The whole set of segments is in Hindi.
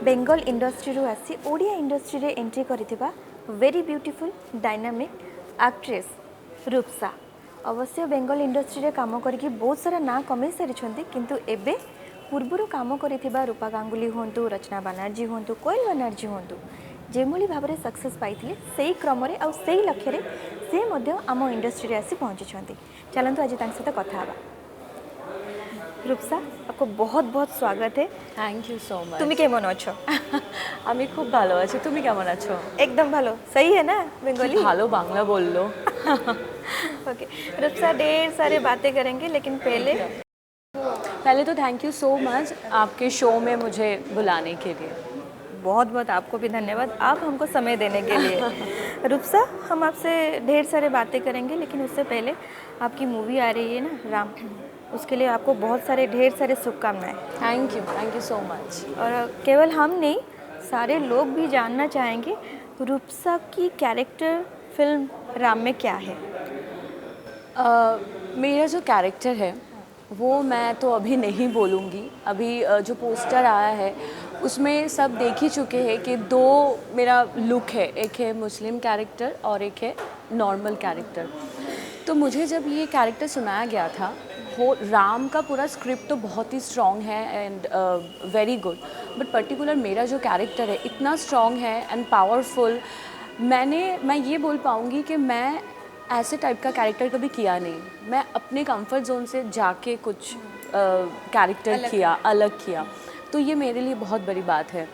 बेंगल इंडस्ट्री आसी ओडिया इंडस्ट्री रे एंट्री करिथिबा very beautiful dynamic actress Rupsa. अवश्य बेंगल इंडस्ट्री रे काम करके बहुत सारा ना कमे सारी किंतु एबे पूर्वर काम करिथिबा रूपा गांगुली हुंतु, रचना बनर्जी हुंतु, कोयल बनर्जी हुंतु जेमली भाव में सक्सेस पाई से क्रम आउ से लक्ष्य रे से मध्य आम इंडस्ट्री रे आसी पहुंची। चलतु आज सहित कथा हाँ। रूपसा आपको बहुत बहुत स्वागत है। Thank you so much. তুমি কেমন আছো? আমি খুব ভালো আছি, তুমি কেমন আছো? एकदम ভালো। सही है ना बंगाली? ভালো বাংলা বললো। ओके रूपसा, ढेर सारे बातें करेंगे लेकिन पहले तो थैंक यू सो मच आपके शो में मुझे बुलाने के लिए। बहुत बहुत आपको भी धन्यवाद, आप हमको समय देने के लिए। रूपसा, हम आपसे ढेर सारे बातें करेंगे लेकिन उससे पहले आपकी मूवी आ रही है ना राम, उसके लिए आपको बहुत सारे ढेर सारे शुभकामनाएं। Thank you so much. और केवल हम नहीं, सारे लोग भी जानना चाहेंगे रूपसा की कैरेक्टर फिल्म राम में क्या है। मेरा जो कैरेक्टर है वो मैं तो अभी नहीं बोलूँगी। अभी जो पोस्टर आया है उसमें सब देख ही चुके हैं कि दो मेरा लुक है, एक है मुस्लिम कैरेक्टर और एक है नॉर्मल कैरेक्टर। तो मुझे जब ये कैरेक्टर सुनाया गया था, वो राम का पूरा स्क्रिप्ट तो बहुत ही स्ट्रॉन्ग है and very good, but particular मेरा जो कैरेक्टर है इतना स्ट्रॉन्ग है एंड पावरफुल। मैं ये बोल पाऊँगी कि मैं ऐसे टाइप का कैरेक्टर कभी किया नहीं। मैं अपने कंफर्ट जोन से जाके कुछ कैरेक्टर किया, अलग किया, तो ये मेरे लिए बहुत बड़ी बात है।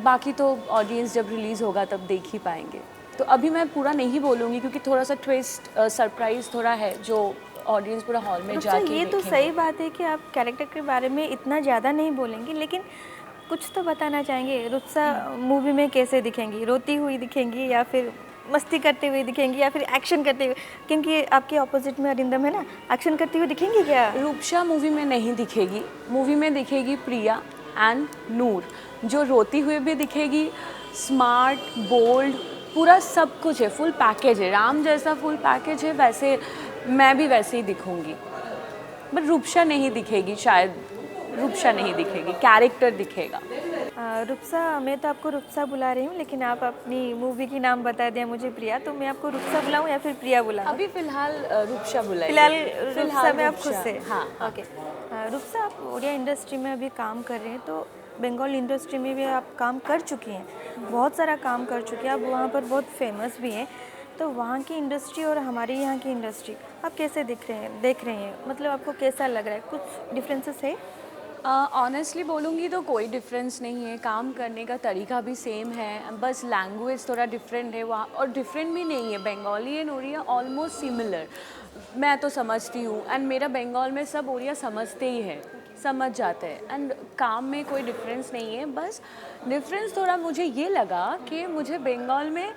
बाकी तो ऑडियंस जब रिलीज़ होगा तब देख ही पाएंगे। तो अभी मैं पूरा नहीं बोलूँगी क्योंकि थोड़ा सा ट्विस्ट सरप्राइज़ थोड़ा है जो ऑडियंस पूरा हॉल में जाके ये तो सही बात है कि आप कैरेक्टर के बारे में इतना ज़्यादा नहीं बोलेंगे, लेकिन कुछ तो बताना चाहेंगे। रूपसा मूवी में कैसे दिखेंगी? रोती हुई दिखेंगी या फिर मस्ती करते हुए दिखेंगी या फिर एक्शन करते हुए? क्योंकि आपके ऑपोजिट में अरिंदम है ना, एक्शन करते हुए दिखेंगी क्या? रूपसा मूवी में नहीं दिखेगी। मूवी में दिखेगी प्रिया एंड नूर, जो रोती हुई भी दिखेगी, स्मार्ट, बोल्ड, पूरा सब कुछ है, फुल पैकेज है। राम जैसा फुल पैकेज है, वैसे मैं भी वैसे ही दिखूंगी। बट रूपसा नहीं दिखेगी, शायद रूपसा नहीं दिखेगी, कैरेक्टर दिखेगा। रूपसा, मैं तो आपको रूपसा बुला रही हूँ लेकिन आप अपनी मूवी की नाम बता दें मुझे प्रिया, तो मैं आपको रूपसा बुलाऊँ या फिर प्रिया बुलाऊँ? अभी फ़िलहाल रूपसा बुलाइए। फिलहाल रूपसा में आप खुद से? हाँ। ओके रूपसा, आप ओडिया इंडस्ट्री में अभी काम कर रहे हैं, तो बंगाल इंडस्ट्री में भी आप काम कर चुकी हैं, बहुत सारा काम कर चुकी हैं, आप वहाँ पर बहुत फेमस भी हैं। तो वहाँ की इंडस्ट्री और हमारे यहाँ की इंडस्ट्री आप कैसे देख रहे हैं? मतलब आपको कैसा लग रहा है? कुछ डिफरेंसेस है? ऑनेस्टली बोलूँगी तो कोई डिफरेंस नहीं है, काम करने का तरीका भी सेम है, बस लैंग्वेज थोड़ा डिफरेंट है वहाँ, और डिफरेंट भी नहीं है। Bengali and Odia almost similar, मैं तो समझती हूँ, एंड मेरा बंगाल में सब ओडिया समझते ही हैं, समझ जाते हैं, एंड काम में कोई डिफरेंस नहीं है। बस डिफरेंस थोड़ा मुझे ये लगा कि मुझे बंगाल में,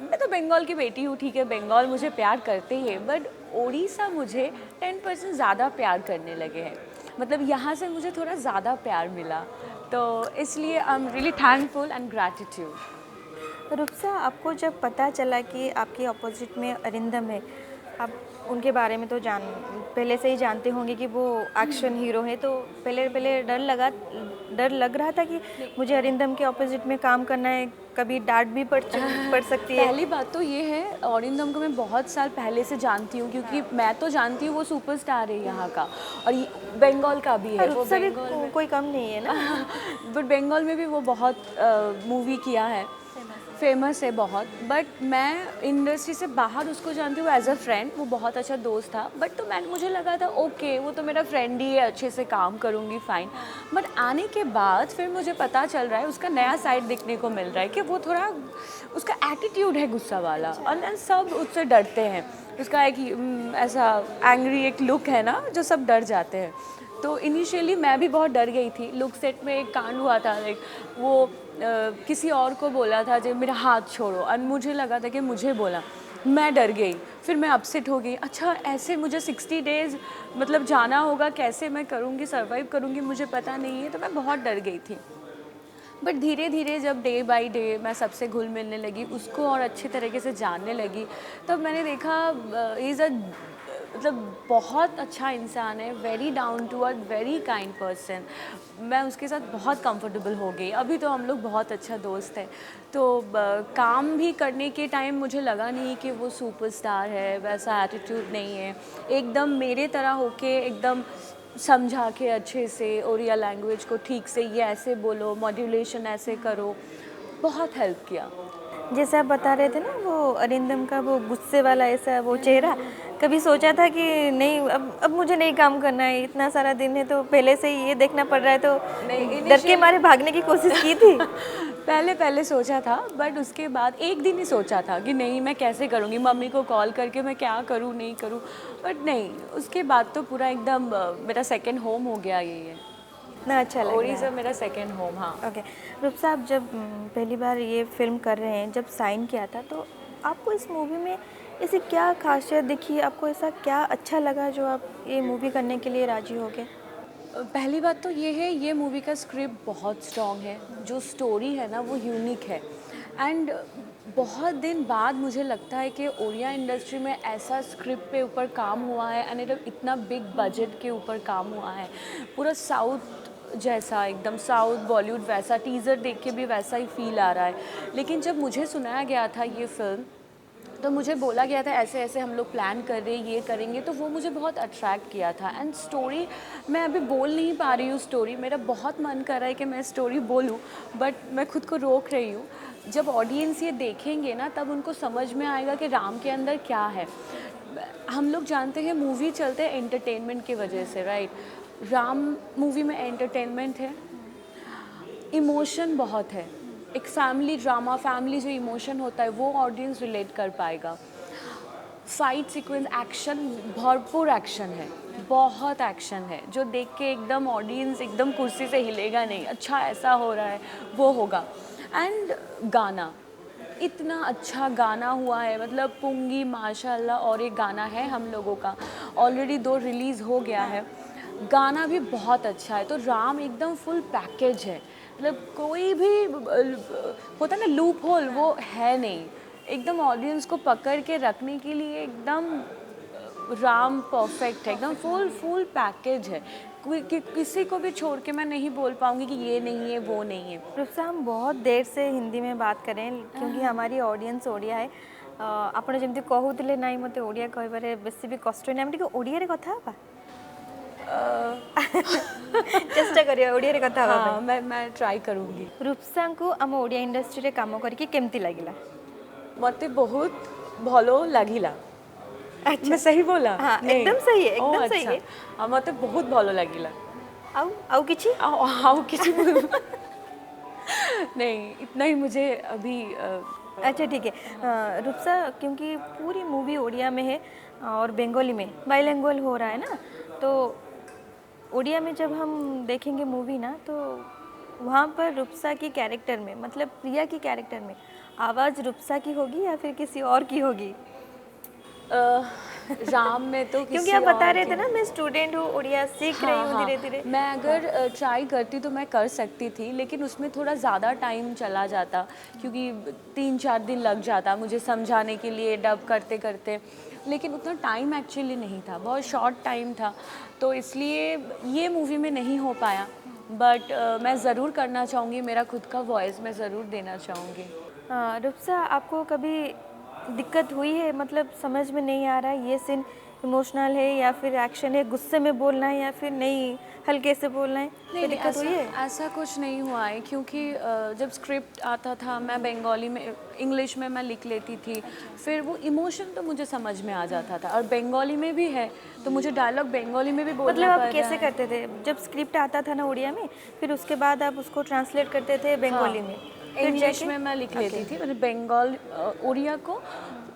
मैं तो बंगाल की बेटी हूँ, ठीक है, बंगाल मुझे प्यार करते ही है, बट ओडिशा मुझे 10% ज़्यादा प्यार करने लगे हैं। मतलब यहाँ से मुझे थोड़ा ज़्यादा प्यार मिला, तो इसलिए I am really thankful and gratitude. Rupsa, आपको जब पता चला कि आपके अपोजिट में अरिंदम है, आप उनके बारे में तो पहले से ही जानते होंगे कि वो एक्शन हीरो है, तो पहले डर लग रहा था कि मुझे अरिंदम के अपोजिट में काम करना है, कभी डांट भी पड़ सकती है? पहली बात तो ये है, अरिंदम को मैं बहुत साल पहले से जानती हूँ, क्योंकि मैं तो जानती हूँ वो सुपरस्टार है यहाँ का, और बंगाल का भी है। वो बंगाल में कोई कम नहीं है ना। बट बंगाल में भी वो बहुत मूवी किया है, फेमस है बहुत। बट मैं इंडस्ट्री से बाहर उसको जानती हूँ एज अ फ्रेंड, वो बहुत अच्छा दोस्त था। बट तो मुझे लगा था ओके वो तो मेरा फ्रेंड ही है, अच्छे से काम करूँगी, फ़ाइन। बट आने के बाद फिर मुझे पता चल रहा है, उसका नया साइड दिखने को मिल रहा है कि वो थोड़ा, उसका एटीट्यूड है गुस्सा वाला, और सब उससे डरते हैं। उसका एक ऐसा एंग्री एक लुक है ना, जो सब डर जाते हैं। तो इनिशियली मैं भी बहुत डर गई थी। लुक सेट में एक कांड हुआ था, लाइक वो किसी और को बोला था जो मेरा हाथ छोड़ो, और मुझे लगा था कि मुझे बोला, मैं डर गई, फिर मैं अपसेट हो गई। अच्छा ऐसे मुझे 60 डेज़ मतलब जाना होगा, कैसे मैं करूँगी, सर्वाइव करूँगी, मुझे पता नहीं है, तो मैं बहुत डर गई थी। बट धीरे धीरे जब डे बाय डे मैं सबसे घुल मिलने लगी, उसको और अच्छे तरीके से जानने लगी, तब मैंने देखा इज़ अ मतलब बहुत अच्छा इंसान है, very down to earth, very kind person. मैं उसके साथ बहुत कंफर्टेबल हो गई। अभी तो हम लोग बहुत अच्छा दोस्त हैं। तो काम भी करने के टाइम मुझे लगा नहीं कि वो सुपरस्टार है, वैसा एटीट्यूड नहीं है। एकदम मेरे तरह होके एकदम समझा के अच्छे से ओडिया लैंग्वेज को ठीक से, ये ऐसे बोलो, मॉड्यूलेशन ऐसे करो, बहुत हेल्प किया। जैसे आप बता रहे थे ना वो अरिंदम का वो गुस्से वाला ऐसा वो चेहरा, कभी सोचा था कि नहीं अब मुझे नहीं काम करना है, इतना सारा दिन है तो पहले से ही ये देखना पड़ रहा है, तो नहीं, डर के मारे भागने की कोशिश की थी? पहले सोचा था, बट उसके बाद एक दिन ही सोचा था कि नहीं मैं कैसे करूँगी, मम्मी को कॉल करके मैं क्या करूँ नहीं करूँ, बट नहीं, उसके बाद तो पूरा एकदम मेरा सेकंड होम हो गया ये। इतना अच्छा लग रहा ओडिशा है। मेरा सेकंड होम। हाँ। ओके रूप साहब, जब पहली बार ये फिल्म कर रहे हैं, जब साइन किया था तो आपको इस मूवी में ऐसी क्या खासियत दिखी, आपको ऐसा क्या अच्छा लगा जो आप ये मूवी करने के लिए राजी हो गए? पहली बात तो ये है, ये मूवी का स्क्रिप्ट बहुत स्ट्रॉन्ग है, जो स्टोरी है ना वो यूनिक है। एंड बहुत दिन बाद मुझे लगता है कि ओडिया इंडस्ट्री में ऐसा स्क्रिप्ट पे ऊपर काम हुआ है, एंड इतना बिग बजट के ऊपर काम हुआ है। पूरा साउथ जैसा, एकदम साउथ बॉलीवुड वैसा, टीज़र देख के भी वैसा ही फील आ रहा है। लेकिन जब मुझे सुनाया गया था ये फिल्म, तो मुझे बोला गया था ऐसे ऐसे हम लोग प्लान कर रहे हैं, ये करेंगे, तो वो मुझे बहुत अट्रैक्ट किया था। एंड स्टोरी मैं अभी बोल नहीं पा रही हूँ, स्टोरी मेरा बहुत मन कर रहा है कि मैं स्टोरी बोलूँ, बट मैं खुद को रोक रही हूँ। जब ऑडियंस ये देखेंगे ना, तब उनको समझ में आएगा कि राम के अंदर क्या है। हम लोग जानते हैं मूवी चलते हैं एंटरटेनमेंट की वजह से, राइट। राम मूवी में एंटरटेनमेंट है, इमोशन बहुत है, एक फैमिली ड्रामा, फैमिली जो इमोशन होता है वो ऑडियंस रिलेट कर पाएगा। फाइट सीक्वेंस, एक्शन, भरपूर एक्शन है, बहुत एक्शन है, जो देख के एकदम ऑडियंस एकदम कुर्सी से हिलेगा नहीं, अच्छा ऐसा हो रहा है, वो होगा। एंड गाना, इतना अच्छा गाना हुआ है, मतलब पुंगी माशाल्लाह। और एक गाना है हम लोगों का, ऑलरेडी 2 रिलीज़ हो गया है, गाना भी बहुत अच्छा है। तो राम एकदम फुल पैकेज है, मतलब कोई भी होता ना लूप होल, वो है नहीं। एकदम ऑडियंस को पकड़ के रखने के लिए एकदम राम परफेक्ट है, एकदम फुल पैकेज है। किसी को भी छोड़ के मैं नहीं बोल पाऊंगी कि ये नहीं है वो नहीं है। रूप साहब, हम बहुत देर से हिंदी में बात करें क्योंकि हमारी ऑडियंस ओडिया है। ଆପଣ ଯେମିତି କହୁଥିଲେ ନାଇଁ ମୋତେ ଓଡ଼ିଆ କହିବାରେ ବେଶୀ ବି କଷ୍ଟ ନାହିଁ, ଆମେ ଟିକେ ଓଡ଼ିଆରେ କଥା ହେବା। ଚେଷ୍ଟା କରିବା ଓଡ଼ିଆରେ କଥା ହେବା ପାଇଁ। हाँ, मैं ट्राई करूँगी। रूपसाଙ୍କୁ ଆମ ଓଡ଼ିଆ ଇଣ୍ଡଷ୍ଟ୍ରିରେ କାମ କରିକି କେମିତି ଲାଗିଲା? मते बहुत भलो लागिला। मैं सही बोला? हाँ, नहीं। एकदम सही है, ओ, एकदम सही अच्छा। है। हाँ, मते बहुत भलो लागिला। ଆଉ ଆଉ କିଛି? आओ किसी नहीं, इतना ही मुझे अभी अच्छा ठीक है। रूपसा, क्योंकि पूरी मूवी उड़िया में है और बंगाली में बाइलिंगुअल हो रहा है ना, तो उड़िया में जब हम देखेंगे मूवी ना, तो वहाँ पर रूपसा की कैरेक्टर में, मतलब प्रिया की कैरेक्टर में आवाज़ रूपसा की होगी या फिर किसी और की होगी? राम में तो क्योंकि आप बता रहे थे ना मैं स्टूडेंट हूँ, उड़िया सीख रही हूँ धीरे धीरे। मैं अगर ट्राई करती तो मैं कर सकती थी, लेकिन उसमें थोड़ा ज़्यादा टाइम चला जाता, क्योंकि 3-4 दिन लग जाता मुझे समझाने के लिए डब करते करते। लेकिन उतना टाइम एक्चुअली नहीं था, बहुत शॉर्ट टाइम था, तो इसलिए ये मूवी में नहीं हो पाया। बट मैं ज़रूर करना चाहूँगी, मेरा खुद का वॉइस मैं ज़रूर देना चाहूँगी। रूपसा, आपको कभी दिक्कत हुई है, मतलब समझ में नहीं आ रहा है ये सीन इमोशनल है या फिर एक्शन है, गुस्से में बोलना है या फिर नहीं हल्के से बोलना है? नहीं, दिक्कत हुई है? ऐसा कुछ नहीं हुआ है, क्योंकि जब स्क्रिप्ट आता था मैं बंगाली में, इंग्लिश में मैं लिख लेती थी, फिर वो इमोशन तो मुझे समझ में आ जाता था, और बंगाली में भी है तो मुझे डायलॉग बंगाली में भी बोलना मतलब आप पड़ कैसे रहा है। करते थे जब स्क्रिप्ट आता था ना उड़िया में, फिर उसके बाद आप उसको ट्रांसलेट करते थे बंगाली में? फिर इंग्लिश जाके- में मैं लिख लेती थी, मतलब बंगाल उड़िया को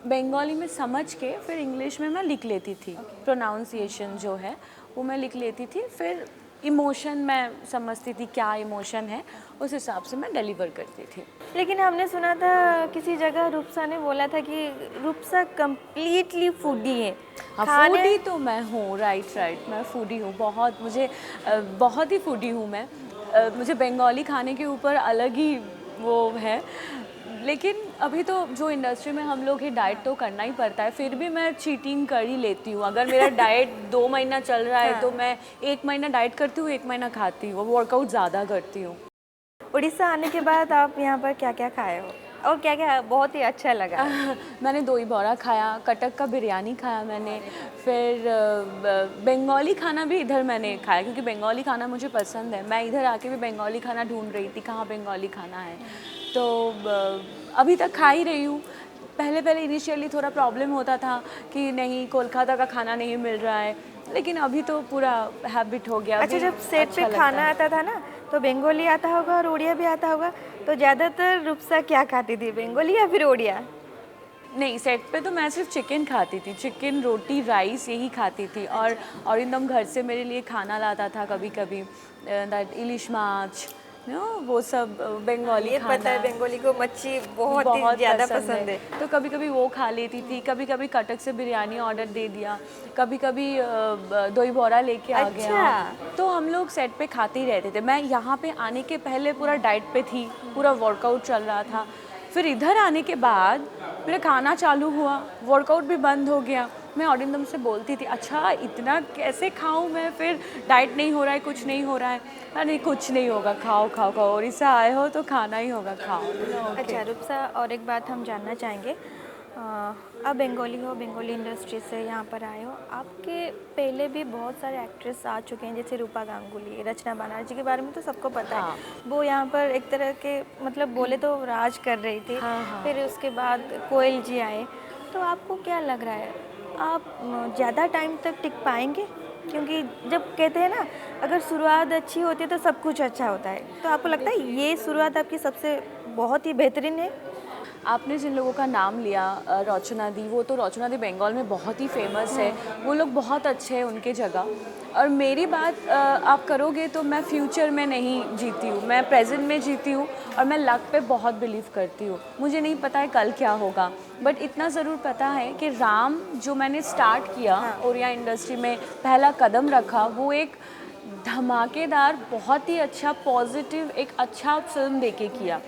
बंगाली में समझ के फिर इंग्लिश में मैं लिख लेती थी। प्रोनाउंसिएशन जो है वो मैं लिख लेती थी, फिर इमोशन मैं समझती थी क्या इमोशन है, उस हिसाब से मैं डिलीवर करती थी। लेकिन हमने सुना था किसी जगह रूपसा ने बोला था कि रूपसा कंप्लीटली फूडी है। हाँ, फूडी तो मैं हूँ, राइट, मैं फूडी हूँ, बहुत ही फूडी हूँ मैं। मुझे बंगाली खाने के ऊपर अलग ही वो है। लेकिन अभी तो जो इंडस्ट्री में हम लोग हैं, डाइट तो करना ही पड़ता है, फिर भी मैं चीटिंग कर ही लेती हूँ। अगर मेरा डाइट 2 महीना चल रहा है तो मैं 1 महीना डाइट करती हूँ, 1 महीना खाती हूँ, वर्कआउट ज़्यादा करती हूँ। उड़ीसा आने के बाद आप यहाँ पर क्या क्या खाए हो और क्या क्या बहुत ही अच्छा लगा है? मैंने दही बड़ा खाया, कटक का बिरयानी खाया मैंने, फिर बंगाली खाना भी इधर मैंने खाया, क्योंकि बंगाली खाना मुझे पसंद है। मैं इधर आके भी बंगाली खाना ढूंढ रही थी, कहाँ बंगाली खाना है, तो अभी तक खा ही रही हूँ। पहले पहले इनिशियली थोड़ा प्रॉब्लम होता था कि नहीं, कोलकाता का खाना नहीं मिल रहा है, लेकिन अभी तो पूरा हैबिट हो गया। अच्छा, अभी जब सेट अच्छा पे लगता खाना है। आता था ना, तो बंगाली आता होगा और उड़िया भी आता होगा, तो ज़्यादातर रूपसा क्या खाती थी, बंगाली या फिर उड़िया? नहीं, सेट पे तो मैं सिर्फ चिकन खाती थी, चिकन रोटी राइस यही खाती थी। और एकदम घर से मेरे लिए खाना लाता था कभी कभी, दैट इलिश माछ, वो सब बंगाली ये पता है, खाना बंगाली को मच्छी बहुत ही बहुत ज़्यादा पसंद पसंद है। है। तो कभी कभी वो खा लेती थी, कभी कभी कटक से बिरयानी ऑर्डर दे दिया, कभी कभी दही बड़ा लेके आ गया। अच्छा। तो हम लोग सेट पे खाते ही रहते थे। मैं यहाँ पे आने के पहले पूरा डाइट पे थी, पूरा वर्कआउट चल रहा था। फिर इधर आने के बाद मेरा खाना चालू हुआ, वर्कआउट भी बंद हो गया। मैं ऑडियंस से बोलती थी, अच्छा इतना कैसे खाऊं मैं, फिर डाइट नहीं हो रहा है, कुछ नहीं हो रहा है। अरे कुछ नहीं होगा, खाओ खाओ खाओ, उड़ीसा आए हो तो खाना ही होगा, खाओ। अच्छा ओके। रूपसा, और एक बात हम जानना चाहेंगे, आप बंगाली हो, बंगाली इंडस्ट्री से यहाँ पर आए हो, आपके पहले भी बहुत सारे एक्ट्रेस आ चुके हैं, जैसे रूपा गांगुली, रचना बनर्जी के बारे में तो सबको पता हाँ। है। वो यहाँ पर एक तरह के मतलब बोले तो राज कर रही थी। हाँ, हाँ। फिर उसके बाद कोयल जी आए, तो आपको क्या लग रहा है, आप ज़्यादा टाइम तक टिक पाएंगे? क्योंकि जब कहते हैं ना, अगर शुरुआत अच्छी होती है तो सब कुछ अच्छा होता है, तो आपको लगता है ये शुरुआत आपकी सबसे बहुत ही बेहतरीन है? आपने जिन लोगों का नाम लिया, रचना दी, वो तो रचना दी बंगाल में बहुत ही फेमस है, वो लोग बहुत अच्छे हैं उनके जगह। और मेरी बात आप करोगे तो मैं फ्यूचर में नहीं जीती हूँ, मैं प्रेजेंट में जीती हूँ, और मैं लक पे बहुत बिलीव करती हूँ। मुझे नहीं पता है कल क्या होगा, बट इतना ज़रूर पता है कि राम जो मैंने स्टार्ट किया, ओरिया इंडस्ट्री में पहला कदम रखा, वो एक धमाकेदार, बहुत ही अच्छा पॉजिटिव, एक अच्छा फिल्म देके किया।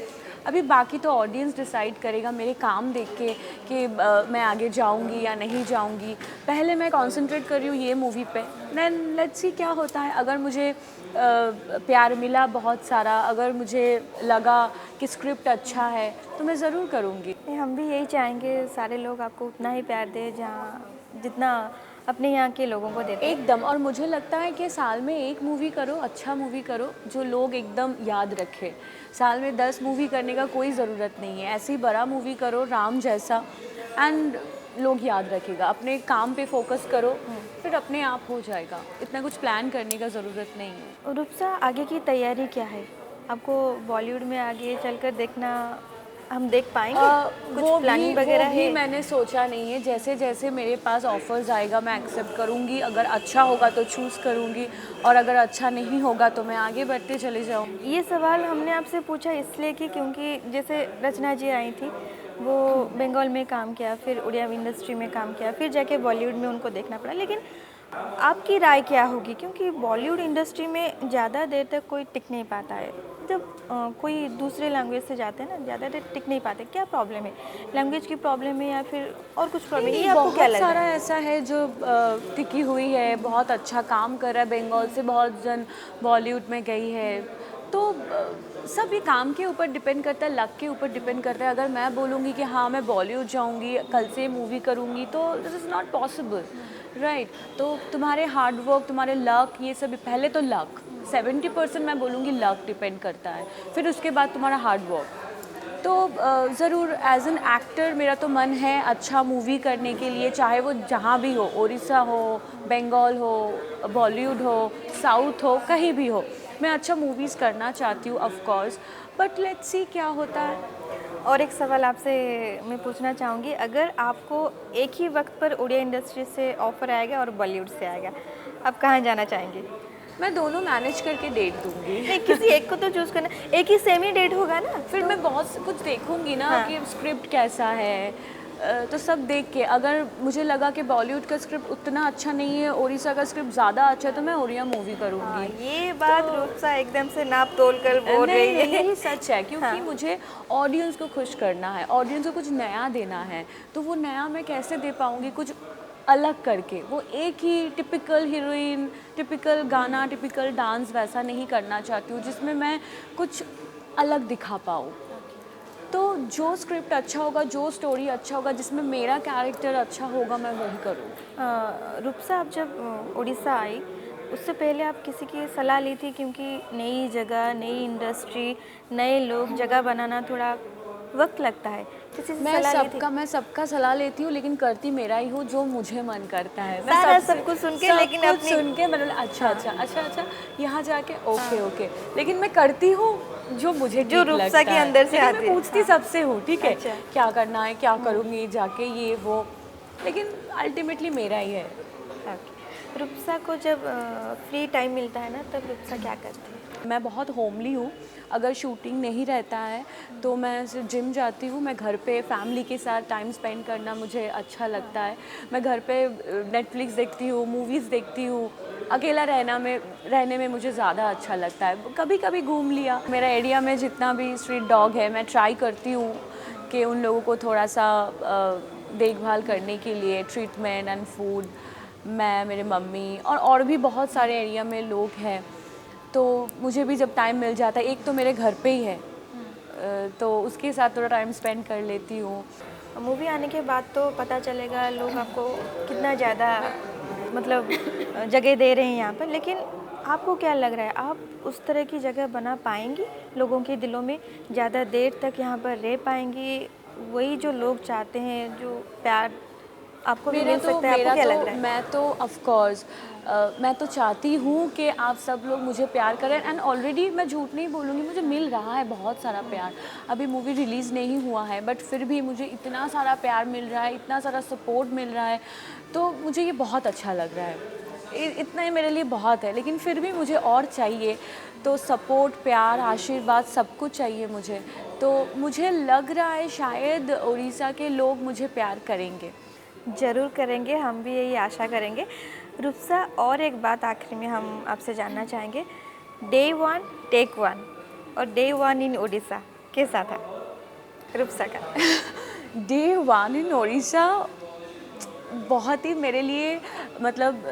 अभी बाकी तो ऑडियंस डिसाइड करेगा मेरे काम देख के कि मैं आगे जाऊंगी या नहीं जाऊंगी। पहले मैं कंसंट्रेट कर रही हूँ ये मूवी पे, देन लेट्स सी क्या होता है। अगर मुझे प्यार मिला बहुत सारा, अगर मुझे लगा कि स्क्रिप्ट अच्छा है, तो मैं ज़रूर करूँगी। नहीं, हम भी यही चाहेंगे सारे लोग आपको उतना ही प्यार दें जहाँ जितना अपने यहाँ के लोगों को देते हैं। एकदम। और मुझे लगता है कि साल में एक मूवी करो, अच्छा मूवी करो जो लोग एकदम याद रखे। साल में 10 मूवी करने का कोई ज़रूरत नहीं है, ऐसी बड़ा मूवी करो राम जैसा, एंड लोग याद रखेगा। अपने काम पे फोकस करो, फिर अपने आप हो जाएगा। इतना कुछ प्लान करने का ज़रूरत नहीं है। रूपसा, आगे की तैयारी क्या है? आपको बॉलीवुड में आगे चलकर देखना, हम देख पाएंगे? कुछ प्लानिंग वगैरह वो भी है? मैंने सोचा नहीं है। जैसे जैसे मेरे पास ऑफर्स आएगा मैं एक्सेप्ट करूँगी। अगर अच्छा होगा तो चूज़ करूँगी, और अगर अच्छा नहीं होगा तो मैं आगे बढ़ते चले जाऊँगी। ये सवाल हमने आपसे पूछा इसलिए कि क्योंकि जैसे रचना जी आई थी, वो बंगाल में काम किया, फिर उड़िया इंडस्ट्री में काम किया, फिर जाके बॉलीवुड में उनको देखना पड़ा। लेकिन आपकी राय क्या होगी? क्योंकि बॉलीवुड इंडस्ट्री में ज़्यादा देर तक कोई टिक नहीं पाता है। जब कोई दूसरे लैंग्वेज से जाते हैं ना, ज़्यादा देर टिक नहीं पाते। क्या प्रॉब्लम है? लैंग्वेज की प्रॉब्लम है या फिर और कुछ प्रॉब्लम है? ये आपको क्या बहुत लग रहा सारा है? ऐसा है जो टिकी हुई है, बहुत अच्छा काम कर रहा है। बंगाल से बहुत जन बॉलीवुड में गई है, तो सब ये काम के ऊपर डिपेंड करता है, लक के ऊपर डिपेंड करता है। अगर मैं बोलूँगी कि हाँ मैं बॉलीवुड जाऊँगी, कल से मूवी करूँगी, तो this is not possible, right. तो तुम्हारे हार्ड वर्क, तुम्हारे लक, ये सब पहले तो लक 70% मैं बोलूँगी लक डिपेंड करता है, फिर उसके बाद तुम्हारा हार्ड वर्क। तो ज़रूर एज एन एक्टर मेरा तो मन है अच्छा मूवी करने के लिए, चाहे वो जहाँ भी हो, उड़ीसा हो, बंगाल हो, बॉलीवुड हो, साउथ हो, कहीं भी हो, मैं अच्छा मूवीज़ करना चाहती हूँ of course, but let's see क्या होता है। और एक सवाल आपसे मैं पूछना चाहूँगी, अगर आपको एक ही वक्त पर उड़िया इंडस्ट्री से ऑफर आएगा और बॉलीवुड से आएगा, आप कहाँ जाना चाहेंगे? मैं दोनों मैनेज करके डेट दूँगी। नहीं, किसी एक को तो चूज़ करना। एक ही सेमी डेट होगा ना? फिर मैं बहुत कुछ देखूंगी ना, हाँ। कि स्क्रिप्ट कैसा है, तो सब देख के अगर मुझे लगा कि बॉलीवुड का स्क्रिप्ट उतना अच्छा नहीं है, ओडिशा का स्क्रिप्ट ज़्यादा अच्छा है, तो मैं ओडिया मूवी करूँगी। ये बात रूपसा एकदम से नाप तोल कर बोल रही नहीं, है। यही सच है, क्योंकि मुझे ऑडियंस को खुश करना है, ऑडियंस को कुछ नया देना है। तो वो नया मैं कैसे दे पाऊँगी, कुछ अलग करके। वो एक ही टिपिकल हीरोइन, टिपिकल गाना, टिपिकल डांस वैसा नहीं करना चाहती हूँ, जिसमें मैं कुछ अलग दिखा पाऊँ। तो जो स्क्रिप्ट अच्छा होगा, जो स्टोरी अच्छा होगा, जिसमें मेरा कैरेक्टर अच्छा होगा, मैं वही करूँ। रूपसा, आप जब उड़ीसा आई उससे पहले आप किसी की सलाह ली थी? क्योंकि नई जगह, नई इंडस्ट्री, नए लोग, जगह बनाना थोड़ा वक्त लगता है। किसी से सलाह ली थी? मैं सबका सलाह लेती हूँ, लेकिन करती मेरा ही हूँ जो मुझे मन करता है। मैं सारा सब कुछ सुन के, लेकिन अपनी सुन के मतलब अच्छा यहाँ जाके ओके, लेकिन मैं करती हूँ जो मुझे जो ठीक रूपसा लगता के है। अंदर से लेकिन आती मैं है। पूछती सबसे हूँ, ठीक है, अच्छा। क्या करना है, क्या करूँगी जाके, ये वो, लेकिन अल्टीमेटली मेरा ही है। ओके। रूपसा को जब फ्री टाइम मिलता है ना, तब रूपसा क्या करती है? मैं बहुत होमली हूँ। अगर शूटिंग नहीं रहता है तो मैं सिर्फ जिम जाती हूँ। मैं घर पे फैमिली के साथ टाइम स्पेंड करना मुझे अच्छा लगता है। मैं घर पे नेटफ्लिक्स देखती हूँ, मूवीज़ देखती हूँ। अकेला रहने में मुझे ज़्यादा अच्छा लगता है। कभी कभी घूम लिया। मेरा एरिया में जितना भी स्ट्रीट डॉग है, मैं ट्राई करती हूँ कि उन लोगों को थोड़ा सा देखभाल करने के लिए, ट्रीटमेंट एंड फूड, मैं, मेरे मम्मी और भी बहुत सारे एरिया में लोग हैं। तो मुझे भी जब टाइम मिल जाता है, एक तो मेरे घर पे ही है, तो उसके साथ थोड़ा टाइम स्पेंड कर लेती हूँ। मूवी आने के बाद तो पता चलेगा लोग आपको कितना ज़्यादा मतलब जगह दे रहे हैं यहाँ पर, लेकिन आपको क्या लग रहा है, आप उस तरह की जगह बना पाएंगी लोगों के दिलों में? ज़्यादा देर तक यहाँ पर रह पाएंगी? वही जो लोग चाहते हैं, जो प्यार आपको भी मिल सकता है, आपको क्या लग रहा है? मैं तो ऑफ कोर्स मैं तो चाहती हूँ कि आप सब लोग मुझे प्यार करें, एंड ऑलरेडी मैं झूठ नहीं बोलूँगी, मुझे मिल रहा है बहुत सारा प्यार। अभी मूवी रिलीज़ नहीं हुआ है, बट फिर भी मुझे इतना सारा प्यार मिल रहा है, इतना सारा सपोर्ट मिल रहा है, तो मुझे ये बहुत अच्छा लग रहा है। इतना ही मेरे लिए बहुत है, लेकिन फिर भी मुझे और चाहिए। तो सपोर्ट, प्यार, आशीर्वाद सब कुछ चाहिए मुझे। तो मुझे लग रहा है शायद उड़ीसा के लोग मुझे प्यार करेंगे। ज़रूर करेंगे, हम भी यही आशा करेंगे। रूपसा, और एक बात आखिर में हम आपसे जानना चाहेंगे, डे 1 टेक 1 और डे 1 इन उड़ीसा कैसा था रूपसा का? डे 1 इन उड़ीसा बहुत ही मेरे लिए मतलब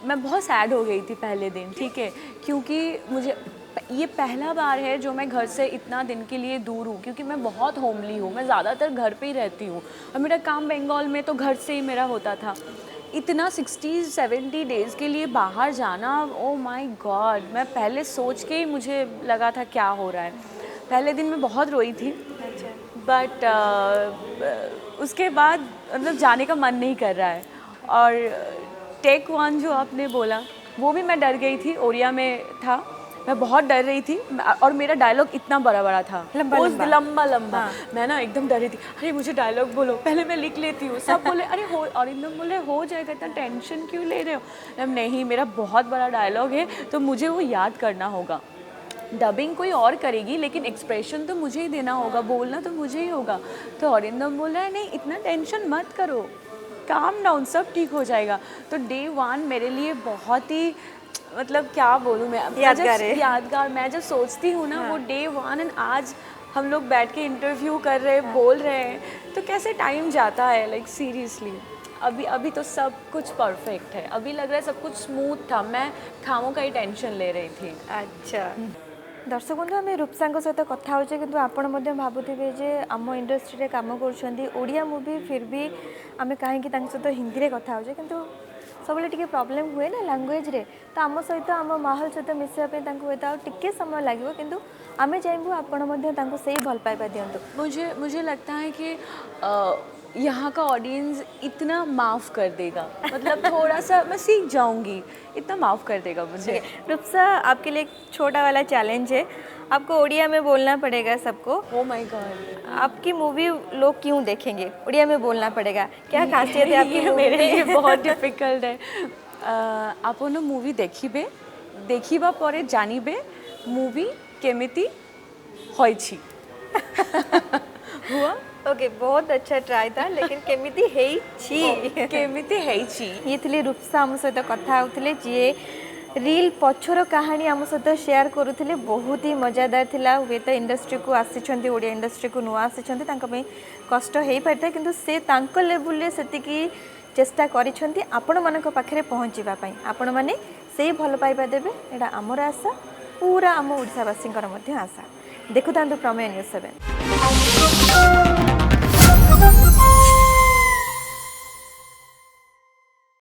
मैं बहुत सैड हो गई थी पहले दिन, ठीक है, क्योंकि मुझे ये पहला बार है जो मैं घर से इतना दिन के लिए दूर हूँ, क्योंकि मैं बहुत होमली हूँ। मैं ज़्यादातर घर पे ही रहती हूँ और मेरा काम बंगाल में तो घर से ही मेरा होता था। इतना 60-70 डेज़ के लिए बाहर जाना, ओ माय गॉड, मैं पहले सोच के ही मुझे लगा था क्या हो रहा है। पहले दिन मैं बहुत रोई थी, बट उसके बाद मतलब जाने का मन नहीं कर रहा है। और टेक 1 जो आपने बोला, वो भी मैं डर गई थी, ओरिया में था, मैं बहुत डर रही थी, और मेरा डायलॉग इतना बड़ा था, लंबा। हाँ। मैं ना एकदम डर रही थी, अरे मुझे डायलॉग बोलो, पहले मैं लिख लेती हूँ। सब बोले अरे हो, और एकदम बोले हो जाएगा, इतना टेंशन क्यों ले रहे हो? नहीं, मेरा बहुत बड़ा डायलॉग है, तो मुझे वो याद करना होगा। डबिंग कोई और करेगी, लेकिन एक्सप्रेशन तो मुझे ही देना होगा, बोलना तो मुझे ही होगा। तो अरिंदम बोल रहा है नहीं, इतना टेंशन मत करो, काम डाउन, सब ठीक हो जाएगा। तो डे 1 मेरे लिए बहुत ही मतलब क्या बोलूँ मैं, यादगार। मैं जब सोचती हूँ ना वो डे 1, एंड आज हम लोग बैठ के इंटरव्यू कर रहे हैं, बोल रहे हैं, तो कैसे टाइम जाता है, लाइक सीरियसली। अभी तो सब कुछ परफेक्ट है, अभी लग रहा है सब कुछ स्मूथ था, मैं खामों का ही टेंशन ले रही थी। अच्छा, दर्शक बंधु, आम रूपसा सहित कथा होचे, किंतु आपण मध्य भाबुथिबे जे आम इंडस्ट्री रे काम करुछंती ओडिया मूवी, फिर भी आम कहीं सहित हिंदी रे कथा होचे, किंतु सब टिके प्रॉब्लम हुए ना लैंग्वेज रे, तो आम सहित आम माहौल सहित मिसापे हुए टिके समय लगे, किंतु आम चाहबू आपण मध्य से भल पाइबा दियंतु। मुझे लगता है कि यहाँ का ऑडियंस इतना माफ़ कर देगा, मतलब थोड़ा सा मैं सीख जाऊँगी, इतना माफ़ कर देगा मुझे। रूपसा, आपके लिए एक छोटा वाला चैलेंज है, आपको ओडिया में बोलना पड़ेगा सबको। ओ माय गॉड, आपकी मूवी लोग क्यों देखेंगे? ओडिया में बोलना पड़ेगा, क्या खासियत है आपकी? मेरे लिए बहुत डिफिकल्ट है। आपण मूवी देखिबा परे जानिबे मूवी केमिति होइछि। हुआ ओके बहुत अच्छा ट्राई था लेकिन केमिति हेई छी केमिति ହେଇଛି ये थिले रूपसा आम सहित कथा होउथिले जे रील पछर कहानी आम सहित शेयर करूथिले बहुत ही मजादार थिला वे तो इंडस्ट्री को आसीछंती ओडिया इंडस्ट्री को नुआ आसीछंती तांका पे कष्ट हेई पारता किंतु से तांको लेवल रे सेतिकी चेष्टा करिछंती आपण मानक पाखरे पहुंचीबा पई आपण माने से भल पाइबा देबे एटा हमर आशा पूरा आम ओडिसावासींकर मध्य आशा देखुतांतु प्रमेय न्यूज 7